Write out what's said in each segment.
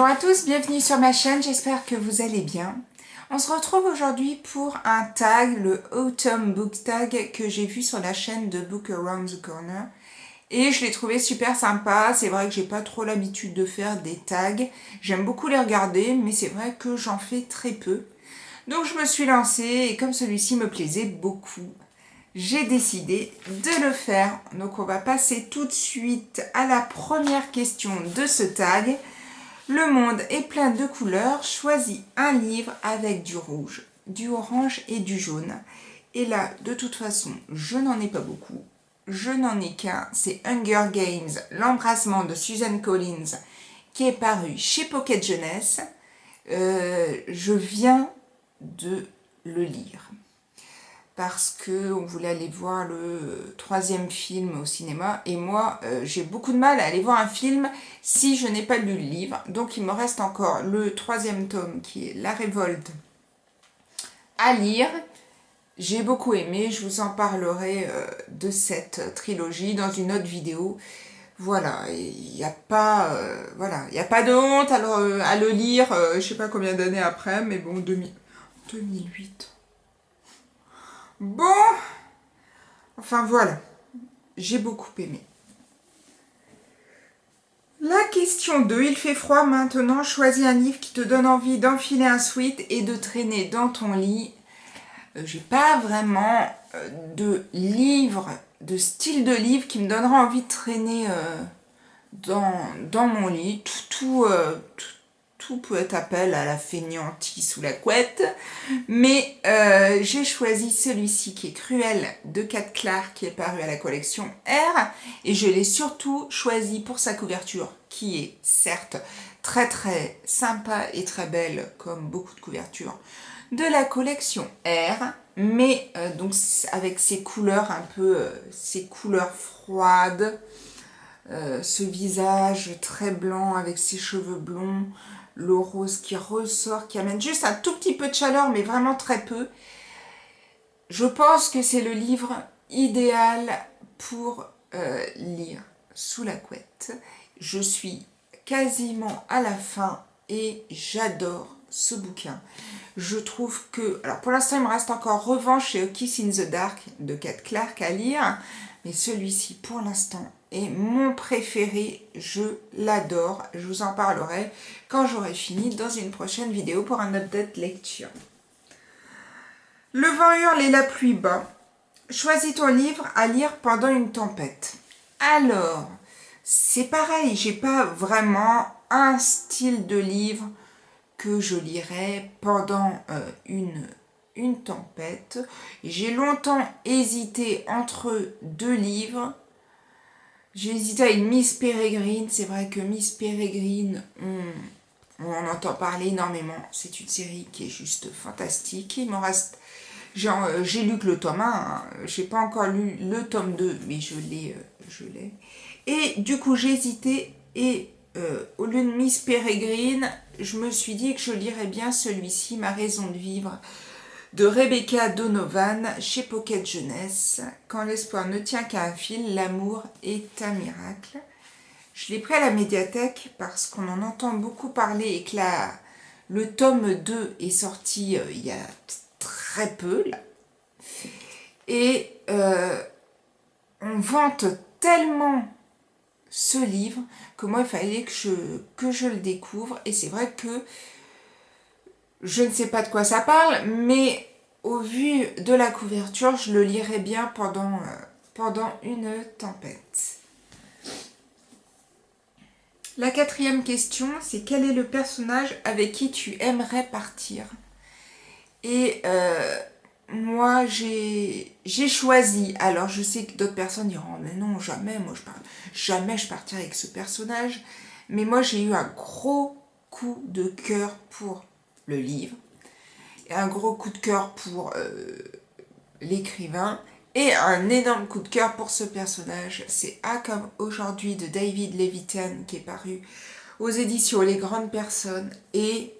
Bonjour à tous, bienvenue sur ma chaîne, j'espère que vous allez bien. On se retrouve aujourd'hui pour un tag, le Autumn Book Tag que j'ai vu sur la chaîne de Book Around the Corner. Et je l'ai trouvé super sympa, c'est vrai que j'ai pas trop l'habitude de faire des tags. J'aime beaucoup les regarder, mais c'est vrai que j'en fais très peu. Donc je me suis lancée et comme celui-ci me plaisait beaucoup, j'ai décidé de le faire. Donc on va passer tout de suite à la première question de ce tag. Le monde est plein de couleurs, choisis un livre avec du rouge, du orange et du jaune. Et là, de toute façon, je n'en ai pas beaucoup. Je n'en ai qu'un, c'est Hunger Games, l'embrassement de Susan Collins, qui est paru chez Pocket Jeunesse. Je viens de le lire parce qu'on voulait aller voir le troisième film au cinéma. Et moi, j'ai beaucoup de mal à aller voir un film si je n'ai pas lu le livre. Donc il me reste encore le troisième tome qui est La Révolte à lire. J'ai beaucoup aimé, je vous en parlerai de cette trilogie dans une autre vidéo. Voilà, il n'y a pas, y a pas de honte à le lire, je sais pas combien d'années après, mais bon, 2008. Bon, enfin voilà, j'ai beaucoup aimé. La question 2, il fait froid maintenant, choisis un livre qui te donne envie d'enfiler un sweat et de traîner dans ton lit. J'ai pas vraiment de livre, de style de livre qui me donnera envie de traîner dans mon lit. Tout peut être appel à la fainéantise ou la couette. Mais j'ai choisi celui-ci qui est Cruel de Kat Clark qui est paru à la collection R. Et je l'ai surtout choisi pour sa couverture qui est certes très très sympa et très belle comme beaucoup de couvertures de la collection R. Mais donc avec ces couleurs un peu, ces couleurs froides. Ce visage très blanc avec ses cheveux blonds, le rose qui ressort, qui amène juste un tout petit peu de chaleur, mais vraiment très peu. Je pense que c'est le livre idéal pour lire sous la couette. Je suis quasiment à la fin et j'adore ce bouquin. Je trouve que... Alors pour l'instant, il me reste encore Revanche et A Kiss in the Dark de Kat Clark à lire. Mais celui-ci, pour l'instant, est mon préféré. Je l'adore. Je vous en parlerai quand j'aurai fini dans une prochaine vidéo pour un update lecture. Le vent hurle et la pluie bat. Choisis ton livre à lire pendant une tempête. Alors, c'est pareil. J'ai pas vraiment un style de livre que je lirai pendant une tempête. J'ai longtemps hésité entre deux livres. J'ai hésité avec Miss Peregrine. C'est vrai que Miss Peregrine, on en entend parler énormément. C'est une série qui est juste fantastique. Il m'en reste... J'ai lu que le tome 1. Hein. J'ai pas encore lu le tome 2, mais je l'ai. Et du coup, j'ai hésité et... au lieu de Miss Peregrine, je me suis dit que je lirais bien celui-ci, Ma raison de vivre, de Rebecca Donovan, chez Pocket Jeunesse. Quand l'espoir ne tient qu'à un fil, l'amour est un miracle. Je l'ai pris à la médiathèque parce qu'on en entend beaucoup parler et que le tome 2 est sorti il y a très peu. Là. Et on vante tellement ce livre que moi il fallait que je le découvre et c'est vrai que je ne sais pas de quoi ça parle mais au vu de la couverture je le lirai bien pendant une tempête. La quatrième question c'est quel est le personnage avec qui tu aimerais partir et moi, j'ai choisi. Alors, je sais que d'autres personnes diront, mais non, jamais, jamais je partirai avec ce personnage. Mais moi, j'ai eu un gros coup de cœur pour le livre, et un gros coup de cœur pour l'écrivain, et un énorme coup de cœur pour ce personnage. C'est A comme aujourd'hui de David Levitan, qui est paru aux éditions Les Grandes Personnes, et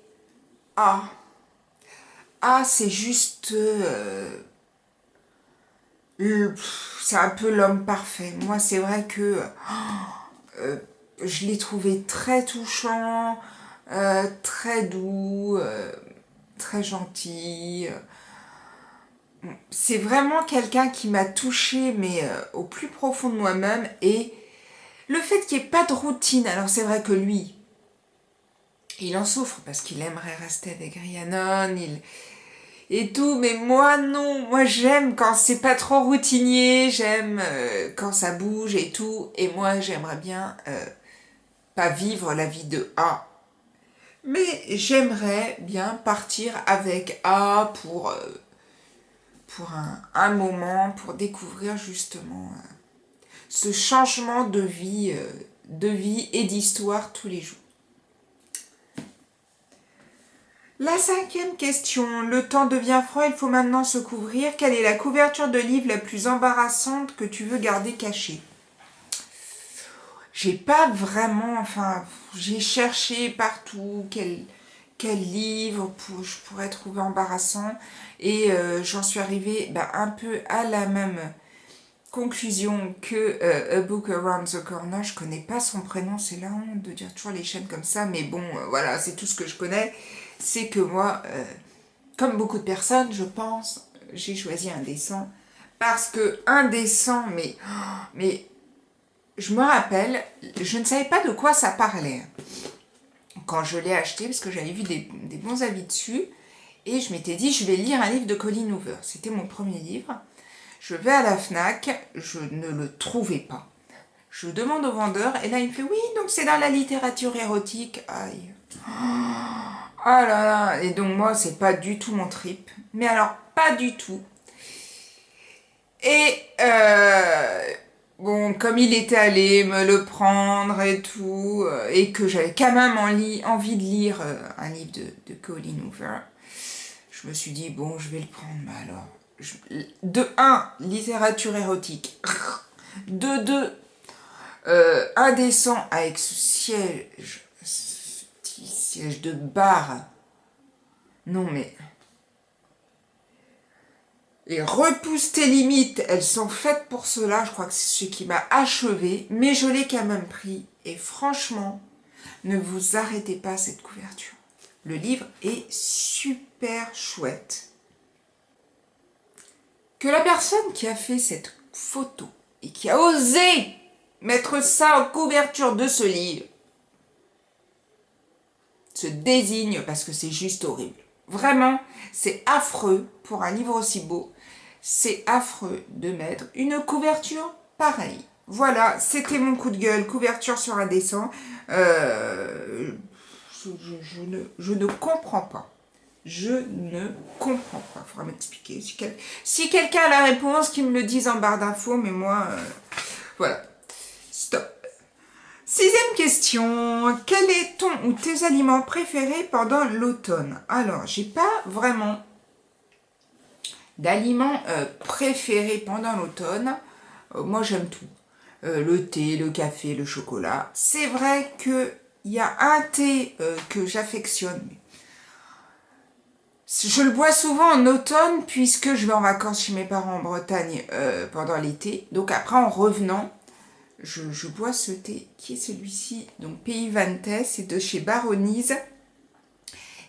c'est juste... c'est un peu l'homme parfait. Moi, c'est vrai que je l'ai trouvé très touchant. très doux, très gentil. C'est vraiment quelqu'un qui m'a touchée, mais au plus profond de moi-même. Et le fait qu'il n'y ait pas de routine, alors c'est vrai que lui, il en souffre parce qu'il aimerait rester avec Rhiannon, et tout, mais moi non, moi j'aime quand c'est pas trop routinier, j'aime quand ça bouge et tout, et moi j'aimerais bien pas vivre la vie de A, mais j'aimerais bien partir avec A pour un moment, pour découvrir justement ce changement de vie et d'histoire tous les jours. La 5e question. Le temps devient froid, il faut maintenant se couvrir. Quelle est la couverture de livre la plus embarrassante que tu veux garder cachée? J'ai pas vraiment, enfin, j'ai cherché partout quel livre je pourrais trouver embarrassant et j'en suis arrivée un peu à la même conclusion que A Book Around the Corner. Je connais pas son prénom, c'est la honte de dire toujours les chaînes comme ça, mais bon, voilà, c'est tout ce que je connais. C'est que moi, comme beaucoup de personnes, je pense, j'ai choisi Indécent parce que Indécent, mais je me rappelle, je ne savais pas de quoi ça parlait quand je l'ai acheté parce que j'avais vu des bons avis dessus et je m'étais dit je vais lire un livre de Colleen Hoover. C'était mon premier livre. Je vais à la FNAC, je ne le trouvais pas. Je demande au vendeur et là il me fait oui, donc c'est dans la littérature érotique. Aïe. Oh là là, et donc moi c'est pas du tout mon trip, mais alors pas du tout. Et bon, comme il était allé me le prendre et tout, et que j'avais quand même envie de lire un livre de Colleen Hoover, je me suis dit bon, je vais le prendre, mais alors, de 1, littérature érotique, de 2, Indécent avec ce siège de bar. Non mais... Et repousse tes limites, elles sont faites pour cela, je crois que c'est ce qui m'a achevé, mais je l'ai quand même pris. Et franchement, ne vous arrêtez pas à cette couverture. Le livre est super chouette. Que la personne qui a fait cette photo et qui a osé mettre ça en couverture de ce livre se désigne parce que c'est juste horrible. Vraiment, c'est affreux pour un livre aussi beau. C'est affreux de mettre une couverture pareille. Voilà, c'était mon coup de gueule, couverture sur Indécent. Je ne comprends pas. Je ne comprends pas. Il faudra m'expliquer. Si quelqu'un a la réponse, qu'il me le dise en barre d'infos, mais moi, voilà. Stop. 6e question. Quel est ton ou tes aliments préférés pendant l'automne? Alors, j'ai pas vraiment d'aliments préférés pendant l'automne. Moi, j'aime tout. Le thé, le café, le chocolat. C'est vrai qu'il y a un thé que j'affectionne. Je le bois souvent en automne puisque je vais en vacances chez mes parents en Bretagne pendant l'été. Donc après, en revenant, je bois ce thé qui est celui-ci, donc Pays Vantais, c'est de chez Baronise.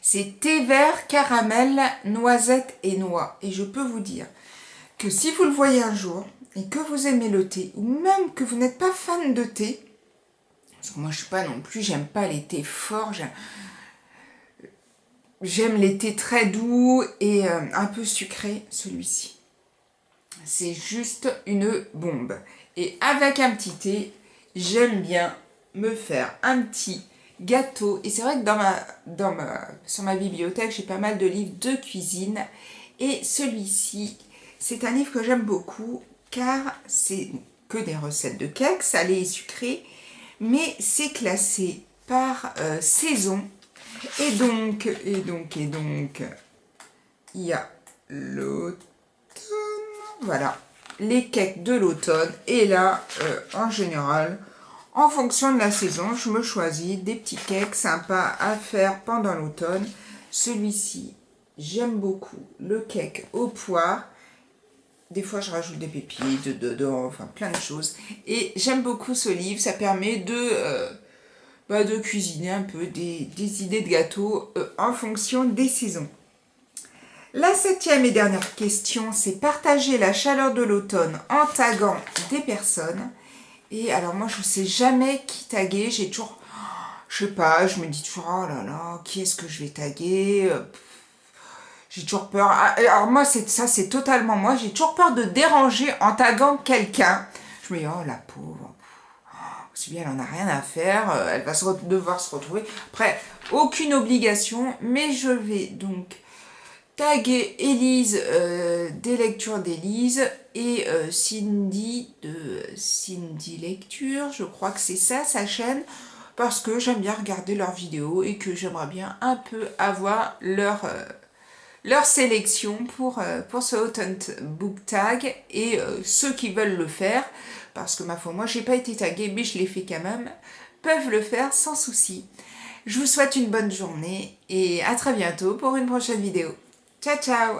C'est thé vert, caramel, noisette et noix. Et je peux vous dire que si vous le voyez un jour et que vous aimez le thé, ou même que vous n'êtes pas fan de thé, parce que moi je suis pas non plus, j'aime pas les thés forts, j'aime les thés très doux et un peu sucrés, celui-ci. C'est juste une bombe. Et avec un petit thé, j'aime bien me faire un petit gâteau. Et c'est vrai que sur ma bibliothèque, j'ai pas mal de livres de cuisine. Et celui-ci, c'est un livre que j'aime beaucoup car c'est que des recettes de cakes, salés et sucrés. Mais c'est classé par saison. Et donc, il y a l'automne. Voilà, les cakes de l'automne. Et là, en général, en fonction de la saison, je me choisis des petits cakes sympas à faire pendant l'automne. Celui-ci, j'aime beaucoup le cake aux poires. Des fois, je rajoute des pépites dedans, enfin plein de choses. Et j'aime beaucoup ce livre, ça permet de cuisiner un peu des idées de gâteaux en fonction des saisons. La 7e et dernière question, c'est partager la chaleur de l'automne en taguant des personnes. Et alors moi, je ne sais jamais qui taguer. J'ai toujours, je sais pas, je me dis toujours, oh là là, qui est-ce que je vais taguer? J'ai toujours peur. Alors moi, c'est totalement moi. J'ai toujours peur de déranger en taguant quelqu'un. Je me dis, oh la pauvre. C'est bien, elle en a rien à faire. Elle va devoir se retrouver. Après, aucune obligation. Mais je vais donc taguer Élise des lectures d'Élise et Cindy de Cindy Lecture. Je crois que c'est ça, sa chaîne. Parce que j'aime bien regarder leurs vidéos et que j'aimerais bien un peu avoir leur sélection pour ce Autumn Book Tag et ceux qui veulent le faire, parce que ma foi, moi j'ai pas été taguée, mais je l'ai fait quand même, peuvent le faire sans souci. Je vous souhaite une bonne journée et à très bientôt pour une prochaine vidéo. Ciao ciao!